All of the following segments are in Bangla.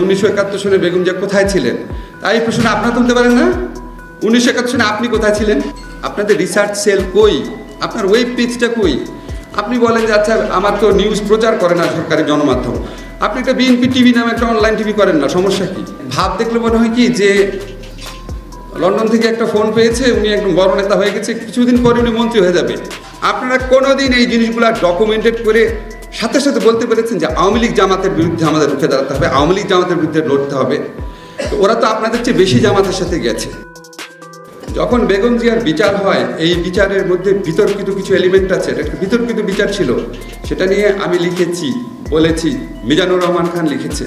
1971 সনে বেগম জিয়া কোথায় ছিলেন, তাই প্রশ্ন আপনারা তুলতে পারেন না? 1971 সনে আপনি কোথায় ছিলেন? আপনাদের রিসার্চ সেল কই? আপনার ওয়েব পেজটা কই? আপনি বলেন যে আচ্ছা আমার তো নিউজ প্রচার করে না সরকারি গণমাধ্যম, আপনি একটা বিএনপি টিভি নামে একটা অনলাইন টিভি করেন না, সমস্যা কি? ভাব দেখলে মনে হয় কি যে লন্ডন থেকে একটা ফোন পেয়েছে, উনি একদম বড় নেতা হয়ে গেছে, কিছুদিন পরে উনি মন্ত্রী হয়ে যাবে। আপনারা কোনোদিন এই জিনিসগুলো ডকুমেন্টেড করে সাথে সাথে বলতে পেরেছেন যে আওয়ামী লীগ জামাতের বিরুদ্ধে আমাদের রুখে দাঁড়াতে হবে, আওয়ামী লীগ জামাতের বিরুদ্ধে লড়তে হবে? ওরা তো আপনাদের চেয়ে বেশি জামাতের সাথে গেছে। যখন বেগম জিয়ার বিচার হয়, এই বিচারের মধ্যে বিতর্কিত কিছু এলিমেন্ট আছে, একটা বিতর্কিত বিচার ছিল, সেটা নিয়ে আমি লিখেছি, বলেছি, মিজানুর রহমান খান লিখেছে,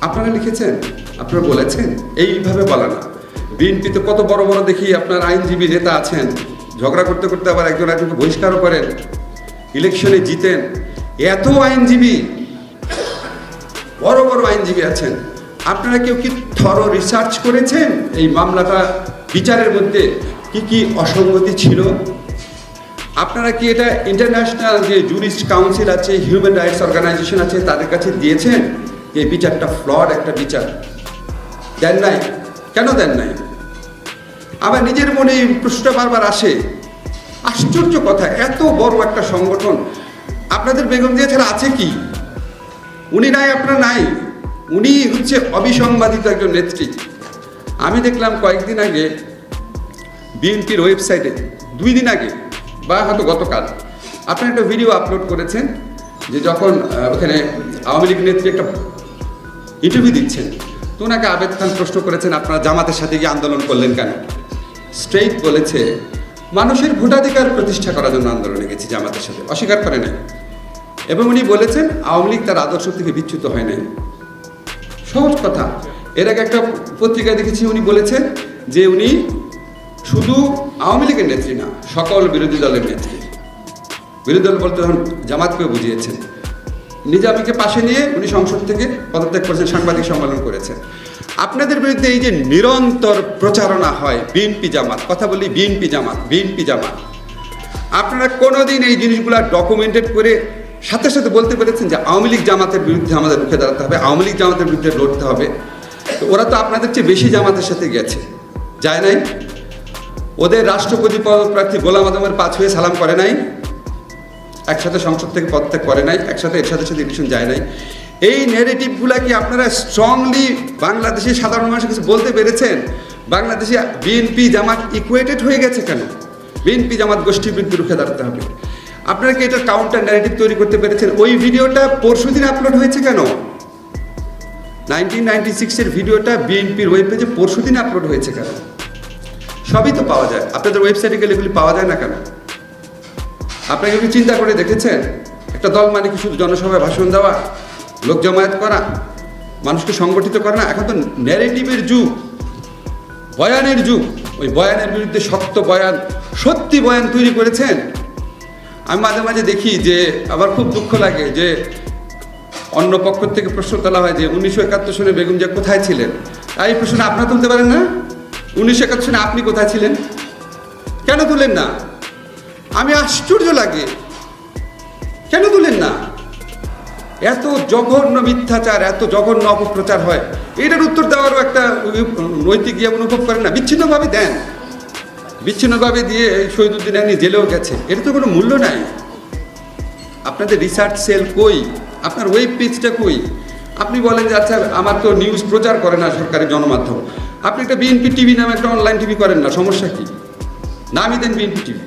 আপনারা লিখেছেন, আপনারা বলেছেন। এইভাবে বলা না। বিএনপিতে কত বড় বড় দেখি আপনার আইনজীবী নেতা আছেন, ঝগড়া করতে করতে আবার একজন একজনকে বহিষ্কারও করেন, ইলেকশনে জিতেন। এত আইনজীবী, বড় বড় আইনজীবী আছেন, আপনারা কেউ কি থরো রিসার্চ করেছেন এই মামলাটা বিচারের মধ্যে কি কি অসঙ্গতি ছিল? আপনারা কি এটা ইন্টারন্যাশনাল যে জুরিস্ট কাউন্সিল আছে, হিউম্যান রাইটস অর্গানাইজেশন আছে, তাদের কাছে দিয়েছেন এই বিচারটা ফ্লড একটা বিচার? দেন নাই। কেন দেন নাই? আবার নিজের মনে এই প্রশ্নটা বারবার আসে। আশ্চর্য কথা, এত বড় একটা সংগঠন, আপনাদের বেগম জিয়া ছাড়া আছে কি? উনি নাই, আপনারা নাই। উনি হচ্ছে অবিসংবাদিত একজন নেত্রী। আমি দেখলাম কয়েকদিন আগে বিএনপির ওয়েবসাইটে, 2 দিন আগে বা হয়তো গতকাল, আপনারা একটা ভিডিও আপলোড করেছেন যে যখন ওখানে আওয়ামী লীগ নেত্রী একটা ইন্টারভিউ দিচ্ছেন, তো ওনাকে আবেদ খান প্রশ্ন করেছেন আপনারা জামাতের সাথে গিয়ে আন্দোলন করলেন কেন? স্ট্রেইট বলেছে মানুষের ভোটাধিকার প্রতিষ্ঠা করার জন্য আন্দোলনে গেছি জামাতের সাথে, অস্বীকার করে নাই। এবং উনি বলেছেন আওয়ামী লীগ তার আদর্শ থেকে বিচ্যুত হয় নাই। সহজ কথা। এর আগে একটা পত্রিকায় দেখেছি উনি বলেছেন যে উনি শুধু আওয়ামী লীগের নেত্রী না, সকল বিরোধী দলের নেত্রী। বিরোধী দল বলতে তখন জামাতকে বুঝিয়েছেন। নিজামীকে পাশে নিয়ে উনি সংসদ থেকে পদত্যাগ করেছেন, সাংবাদিক সম্মেলন করেছেন। আপনাদের বিরুদ্ধে এই যে নিরন্তর প্রচারণা হয় বিএনপি জামাত, কথা বলি বিএনপি জামাত, বিএনপি জামাত, আপনারা কোনোদিন এই জিনিসগুলো ডকুমেন্টেড করে সাথে সাথে বলতে পেরেছেন যে আওয়ামী লীগ জামাতের বিরুদ্ধে আমাদের রুখে দাঁড়াতে হবে, আওয়ামী লীগ জামাতের বিরুদ্ধে লড়তে হবে? তো ওরা তো আপনাদের চেয়ে বেশি জামাতের সাথে গেছে, যায় নাই? ওদের রাষ্ট্রপতি পদপ্রার্থী গোলাম আজমের 5 হয়ে সালাম করে নাই, একসাথে সংসদ থেকে পদত্যাগ করে নাই, একসাথে এর সাথে সাথে ইলেকশন যায় নাই। এই নেগেটিভগুলা কি আপনারা স্ট্রংলি বাংলাদেশের সাধারণ মানুষের কাছে বলতে পেরেছেন? বাংলাদেশে বিএনপি জামাত ইকুয়েটেড হয়ে গেছে কেন? বিএনপি জামাত গোষ্ঠীর বিরুদ্ধে রুখে দাঁড়াতে হবে। আপনারা কি এটা কাউন্টার ন্যারেটিভ তৈরি করতে পেরেছেন? ওই ভিডিওটা পরশুদিন আপলোড হয়েছে কেন? 1996-এর ভিডিওটা বিএনপির ওয়েব পেজে পরশুদিন আপলোড হয়েছে কেন? সবই তো পাওয়া যায়, আপনাদের ওয়েবসাইটে গেলে এগুলি পাওয়া যায় না কেন? আপনাকে কি চিন্তা করে দেখেছেন? একটা দল মানে কি শুধু জনসভায় ভাষণ দেওয়া, লোক জমায়েত করা, মানুষকে সংগঠিত করা না? এখন তো ন্যারেটিভের যুগ, বয়ানের যুগ। ওই বয়ানের বিরুদ্ধে শক্ত বয়ান, সত্যি বয়ান তৈরি করেছেন। আমি মাঝে মাঝে দেখি যে আমার খুব দুঃখ লাগে যে অন্য পক্ষ থেকে প্রশ্ন তোলা হয় যে 1971 সনে বেগম জিয়া কোথায় ছিলেন, এই প্রশ্ন আপনারা তুলতে পারেন না? 1971 সনে আপনি কোথায় ছিলেন? কেন তুলেন না? আমি আশ্চর্য লাগে, কেন তুলেন না? এত জঘন্য মিথ্যাচার, এত জঘন্য অপপ্রচার হয়, এটার উত্তর দেওয়ারও একটা নৈতিক ইয়ে অনুভব করেন না? বিচ্ছিন্নভাবে দেন, বিচ্ছিন্নভাবে দিয়ে শহীদুদ্দিন আইনি জেলেও গেছে, এটা তো কোনো মূল্য নাই। আপনাদের রিসার্চ সেল কই? আপনার ওয়েব পেজটা কই? আপনি বলেন যে আচ্ছা আমার তো নিউজ প্রচার করে না সরকারি গণমাধ্যম, আপনি একটা বিএনপি টিভি নামে একটা অনলাইন টিভি করেন না, সমস্যা কি? নামই দেন বিএনপি টিভি,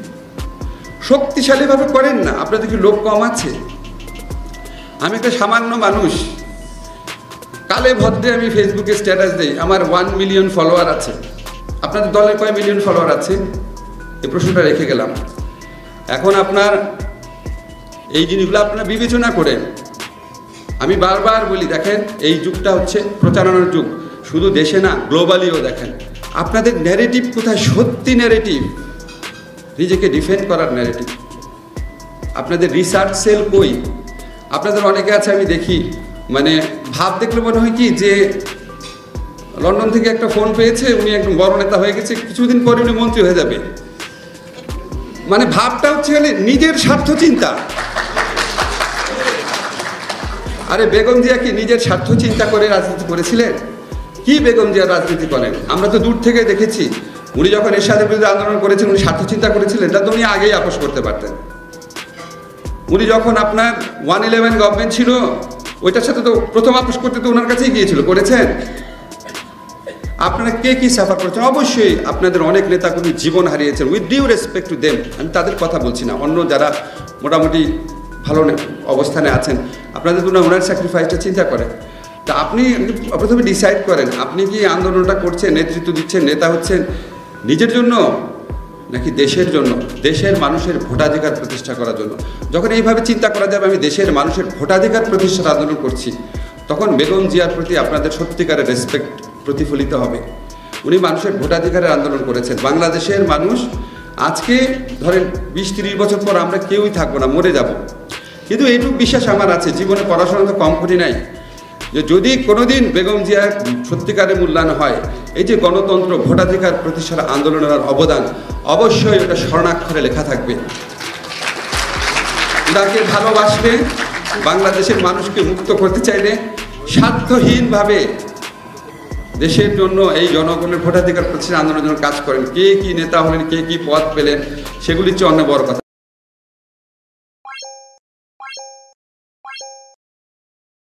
শক্তিশালীভাবে করেন না। আপনাদের কি লোক কম আছে? আমি একটা সামান্য মানুষ, কালে ভদ্রে আমি ফেসবুকে স্ট্যাটাস দিই, আমার 1 মিলিয়ন ফলোয়ার আছে। আপনাদের দলের কয় মিলিয়ন ফলোয়ার আছে? এই প্রশ্নটা রেখে গেলাম। এখন আপনার এই জিনিসগুলো আপনারা বিবেচনা করেন। আমি বারবার বলি দেখেন এই যুগটা হচ্ছে প্রচারণার যুগ, শুধু দেশে না গ্লোবালিও দেখেন। আপনাদের ন্যারেটিভ কোথায়? সত্যি ন্যারেটিভ, নিজেকে ডিফেন্ড করার ন্যারেটিভ। আপনাদের রিসার্চ সেল কই? আপনাদের অনেকে আছে আমি দেখি, মানে ভাব দেখলে মনে হয় কি যে লন্ডন থেকে একটা ফোন পেয়েছে, উনি একদম বড় নেতা হয়ে গেছে, কিছুদিন পরে উনি মন্ত্রী হয়ে যাবে। মানে ভাবটা হচ্ছে নিজের স্বার্থ চিন্তা। আরে বেগম জিয়া কি নিজের স্বার্থ চিন্তা করে রাজনীতি করেছিলেন? কি বেগম জিয়া রাজনীতি করেন? আমরা তো দূর থেকে দেখেছি। উনি যখন এরশাদের বিরুদ্ধে আন্দোলন করেছেন, উনি স্বার্থ চিন্তা করেছিলেন? তা তো উনি আগেই আপোষ করতে পারতেন। উনি যখন আপনার 111 গভর্নমেন্ট ছিল, ওইটার সাথে তো প্রথম আপোষ করতে তো ওনার কাছেই গিয়েছিল, করেছেন? আপনারা কে কি সাফার করেছেন? অবশ্যই আপনাদের অনেক নেতাকর্মী জীবন হারিয়েছেন, with due respect to them. আমি তাদের কথা বলছি না, অন্য যারা মোটামুটি ভালো অবস্থানে আছেন, আপনাদের জন্য ওনার স্যাক্রিফাইসটা চিন্তা করেন। তা আপনি প্রথমে ডিসাইড করেন, আপনি কি আন্দোলনটা করছেন, নেতৃত্ব দিচ্ছেন, নেতা হচ্ছেন নিজের জন্য নাকি দেশের জন্য, দেশের মানুষের ভোটাধিকার প্রতিষ্ঠা করার জন্য? যখন এইভাবে চিন্তা করা যাবে আমি দেশের মানুষের ভোটাধিকার প্রতিষ্ঠার আন্দোলন করছি, তখন বেগম জিয়ার প্রতি আপনাদের সত্যিকারের রেসপেক্ট প্রতিফলিত হবে। উনি মানুষের ভোটাধিকারের আন্দোলন করেছেন। বাংলাদেশের মানুষ আজকে ধরেন 20-30 বছর পর আমরা কেউই থাকবো না, মরে যাব, কিন্তু এইটুকু বিশ্বাস আমার আছে, জীবনে পড়াশোনা তো কম করি নাই, যে যদি কোনোদিন বেগম জিয়ার সত্যিকারের মূল্যায়ন হয়, এই যে গণতন্ত্র ভোটাধিকার প্রতিষ্ঠার আন্দোলনের অবদান অবশ্যই ওটা স্বর্ণাক্ষরে লেখা থাকবে। তাকে ভালোবাসলে, বাংলাদেশের মানুষকে মুক্ত করতে চাইলে স্বার্থহীনভাবে দেশের জন্য এই জনগণের ভোটাধিকার প্রতিষ্ঠার আন্দোলনের জন্য কাজ করেন। কে কি নেতা হলেন, কে কি পদ পেলেন, সেগুলির চেয়ে অন্য বড় কথা।